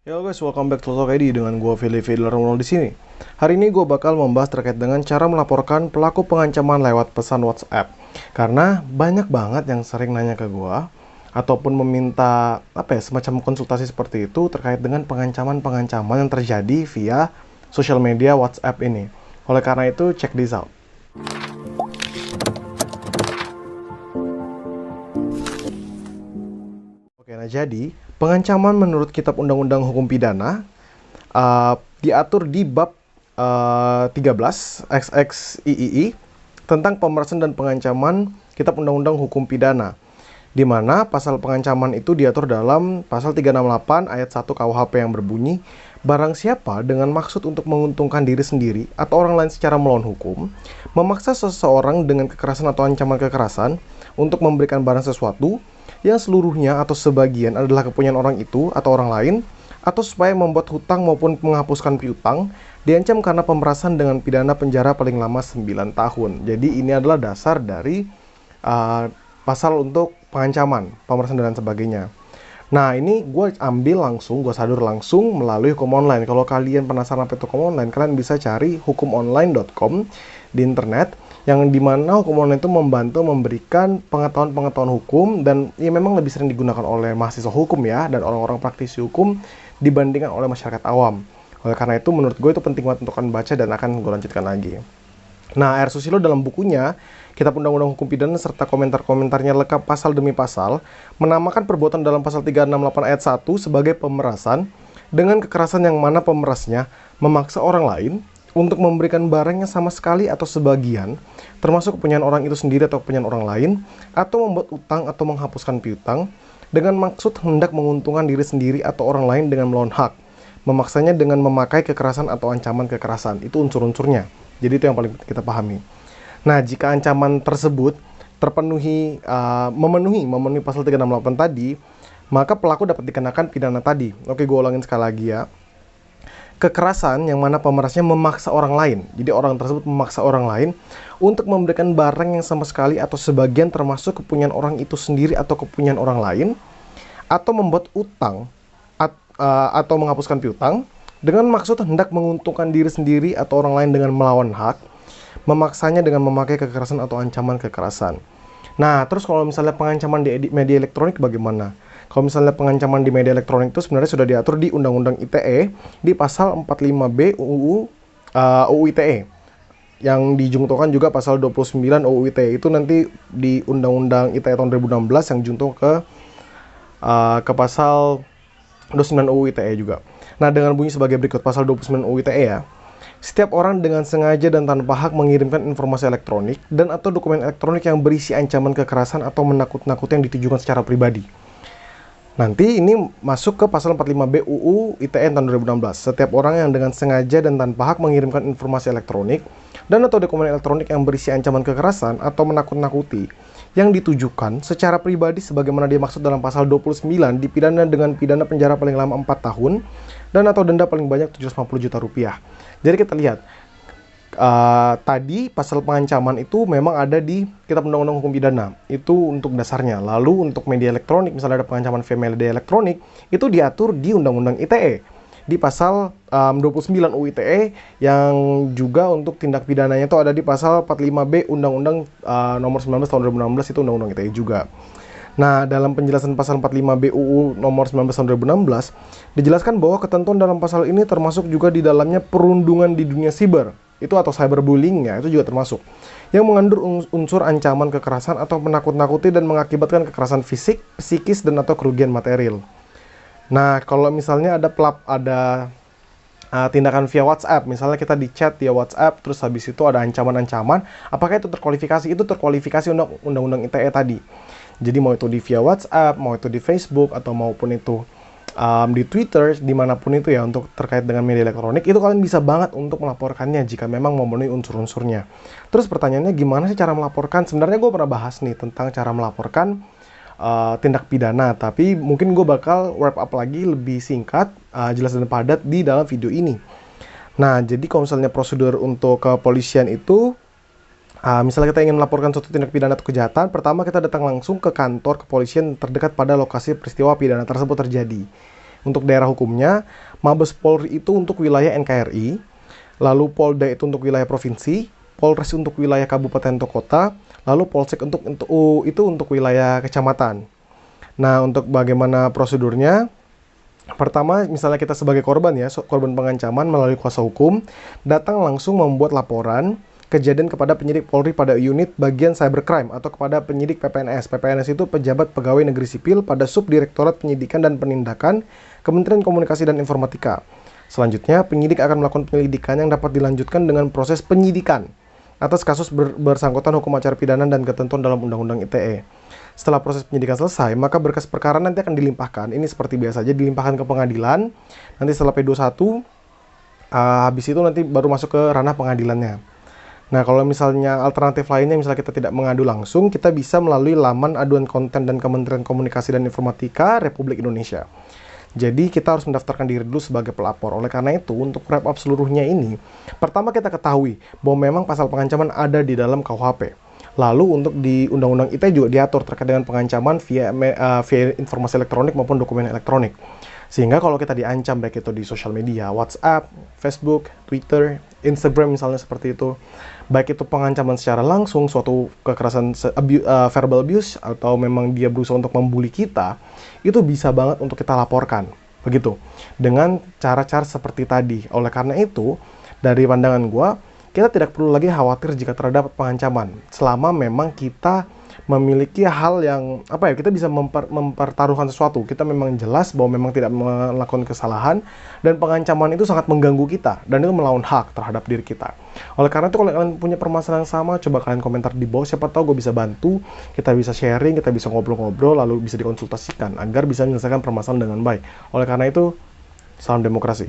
Halo guys, welcome back to Talk ID dengan gue Fili Fidler di sini. Hari ini gue bakal membahas terkait dengan cara melaporkan pelaku pengancaman lewat pesan WhatsApp. Karena banyak banget yang sering nanya ke gue ataupun meminta semacam konsultasi seperti itu terkait dengan pengancaman-pengancaman yang terjadi via sosial media WhatsApp ini. Oleh karena itu, check this out. Oke, nah jadi pengancaman menurut Kitab Undang-Undang Hukum Pidana diatur di bab 13 XXIII tentang pemerasan dan pengancaman Kitab Undang-Undang Hukum Pidana, di mana pasal pengancaman itu diatur dalam pasal 368 ayat 1 KUHP yang berbunyi, barang siapa dengan maksud untuk menguntungkan diri sendiri atau orang lain secara melawan hukum, memaksa seseorang dengan kekerasan atau ancaman kekerasan untuk memberikan barang sesuatu yang seluruhnya atau sebagian adalah kepunyaan orang itu atau orang lain, atau supaya membuat hutang maupun menghapuskan piutang, diancam karena pemerasan dengan pidana penjara paling lama 9 tahun. Jadi ini adalah dasar dari pasal untuk pengancaman, pemerasan dan sebagainya. Nah, ini gue gue sadur langsung melalui hukum online. Kalau kalian penasaran apa itu hukum online, kalian bisa cari hukumonline.com di internet, yang dimana hukum online itu membantu memberikan pengetahuan-pengetahuan hukum, dan ya memang lebih sering digunakan oleh mahasiswa hukum ya, dan orang-orang praktisi hukum dibandingkan oleh masyarakat awam. Oleh karena itu, menurut gue itu penting banget untuk kalian baca, dan akan gue lanjutkan lagi. Nah, R. Susilo dalam bukunya Kitab Undang-Undang Hukum Pidana serta komentar-komentarnya lengkap pasal demi pasal menamakan perbuatan dalam pasal 368 ayat 1 sebagai pemerasan dengan kekerasan yang mana pemerasnya memaksa orang lain untuk memberikan barangnya sama sekali atau sebagian, termasuk kepunyaan orang itu sendiri atau kepunyaan orang lain, atau membuat utang atau menghapuskan piutang dengan maksud hendak menguntungkan diri sendiri atau orang lain dengan melawan hak, memaksanya dengan memakai kekerasan atau ancaman kekerasan. Itu unsur-unsurnya. Jadi itu yang paling kita pahami. Nah, jika ancaman tersebut memenuhi pasal 368 tadi, maka pelaku dapat dikenakan pidana tadi. Oke, gue ulangin sekali lagi ya. Kekerasan yang mana pemerasnya memaksa orang lain. Jadi orang tersebut memaksa orang lain untuk memberikan barang yang sama sekali atau sebagian termasuk kepunyaan orang itu sendiri atau kepunyaan orang lain, atau membuat utang atau menghapuskan piutang dengan maksud hendak menguntungkan diri sendiri atau orang lain dengan melawan hak, memaksanya dengan memakai kekerasan atau ancaman kekerasan. Nah, terus kalau misalnya pengancaman di media elektronik bagaimana? Kalau misalnya pengancaman di media elektronik itu sebenarnya sudah diatur di Undang-Undang ITE di pasal 45B UU ITE, yang dijungtokan juga pasal 29 UU ITE. Itu nanti di Undang-Undang ITE tahun 2016 yang junto ke pasal 29 UU ITE juga. Nah, dengan bunyi sebagai berikut, pasal 29 UU ITE ya. Setiap orang dengan sengaja dan tanpa hak mengirimkan informasi elektronik dan atau dokumen elektronik yang berisi ancaman kekerasan atau menakut-nakuti yang ditujukan secara pribadi. Nanti ini masuk ke pasal 45B UU ITE tahun 2016. Setiap orang yang dengan sengaja dan tanpa hak mengirimkan informasi elektronik dan atau dokumen elektronik yang berisi ancaman kekerasan atau menakut-nakuti yang ditujukan secara pribadi sebagaimana dimaksud dalam pasal 29 dipidana dengan pidana penjara paling lama 4 tahun dan atau denda paling banyak 750 juta rupiah. Jadi kita lihat tadi pasal pengancaman itu memang ada di Kitab Undang-Undang Hukum Pidana. Itu untuk dasarnya. Lalu untuk media elektronik, misalnya ada pengancaman via media elektronik, itu diatur di Undang-Undang ITE di pasal 29 UU ITE, yang juga untuk tindak pidananya itu ada di pasal 45B Undang-Undang nomor 19 tahun 2016, itu Undang-Undang ITE juga. Nah, dalam penjelasan pasal 45B UU nomor 19 tahun 2016 dijelaskan bahwa ketentuan dalam pasal ini termasuk juga di dalamnya perundungan di dunia siber, itu atau cyberbullying ya, itu juga termasuk, yang mengandung unsur ancaman kekerasan atau menakut-nakuti dan mengakibatkan kekerasan fisik, psikis, dan atau kerugian material. Nah, kalau misalnya ada tindakan via WhatsApp, misalnya kita di chat via WhatsApp, terus habis itu ada ancaman-ancaman, apakah itu terkualifikasi? Itu terkualifikasi Undang-Undang ITE tadi. Jadi mau itu di via WhatsApp, mau itu di Facebook, atau maupun itu di Twitter, dimanapun itu ya, untuk terkait dengan media elektronik, itu kalian bisa banget untuk melaporkannya jika memang memenuhi unsur-unsurnya. Terus pertanyaannya, gimana sih cara melaporkan? Sebenarnya gue pernah bahas nih tentang cara melaporkan tindak pidana, tapi mungkin gue bakal wrap up lagi lebih singkat, jelas dan padat di dalam video ini. Nah, jadi kalau misalnya prosedur untuk kepolisian itu, misalnya kita ingin melaporkan suatu tindak pidana atau kejahatan, pertama kita datang langsung ke kantor kepolisian terdekat pada lokasi peristiwa pidana tersebut terjadi. untuk daerah hukumnya, Mabes Polri itu untuk wilayah NKRI, lalu Polda itu untuk wilayah provinsi, Polres untuk wilayah kabupaten atau kota, lalu Polsek untuk wilayah kecamatan. Nah, untuk bagaimana prosedurnya? Pertama, misalnya kita sebagai korban ya, korban pengancaman melalui kuasa hukum, datang langsung membuat laporan kejadian kepada penyidik Polri pada unit bagian cybercrime atau kepada penyidik PPNS. PPNS itu pejabat pegawai negeri sipil pada Subdirektorat Penyidikan dan Penindakan Kementerian Komunikasi dan Informatika. Selanjutnya, penyidik akan melakukan penyelidikan yang dapat dilanjutkan dengan proses penyidikan atas kasus bersangkutan hukum acara pidana dan ketentuan dalam Undang-Undang ITE. Setelah proses penyidikan selesai, maka berkas perkara nanti akan dilimpahkan. Ini seperti biasa aja, dilimpahkan ke pengadilan. Nanti setelah P21, habis itu nanti baru masuk ke ranah pengadilannya. Nah, kalau misalnya alternatif lainnya, misalnya kita tidak mengadu langsung, kita bisa melalui laman aduan konten dan Kementerian Komunikasi dan Informatika Republik Indonesia. Jadi kita harus mendaftarkan diri dulu sebagai pelapor. Oleh karena itu, untuk wrap up seluruhnya ini, pertama kita ketahui bahwa memang pasal pengancaman ada di dalam KUHP. Lalu untuk di Undang-Undang ITE juga diatur terkait dengan pengancaman via informasi elektronik maupun dokumen elektronik. Sehingga kalau kita diancam baik itu di sosial media, WhatsApp, Facebook, Twitter, Instagram misalnya seperti itu, baik itu pengancaman secara langsung, suatu kekerasan verbal abuse, atau memang dia berusaha untuk membuli kita, itu bisa banget untuk kita laporkan. Begitu. Dengan cara-cara seperti tadi. Oleh karena itu, dari pandangan gua, kita tidak perlu lagi khawatir jika terdapat pengancaman. Selama memang kita memiliki hal yang, kita bisa mempertaruhkan sesuatu. Kita memang jelas bahwa memang tidak melakukan kesalahan, dan pengancaman itu sangat mengganggu kita, dan itu melawan hak terhadap diri kita. Oleh karena itu, kalau kalian punya permasalahan yang sama, coba kalian komentar di bawah, siapa tahu gue bisa bantu, kita bisa sharing, kita bisa ngobrol-ngobrol, lalu bisa dikonsultasikan, agar bisa menyelesaikan permasalahan dengan baik. Oleh karena itu, salam demokrasi.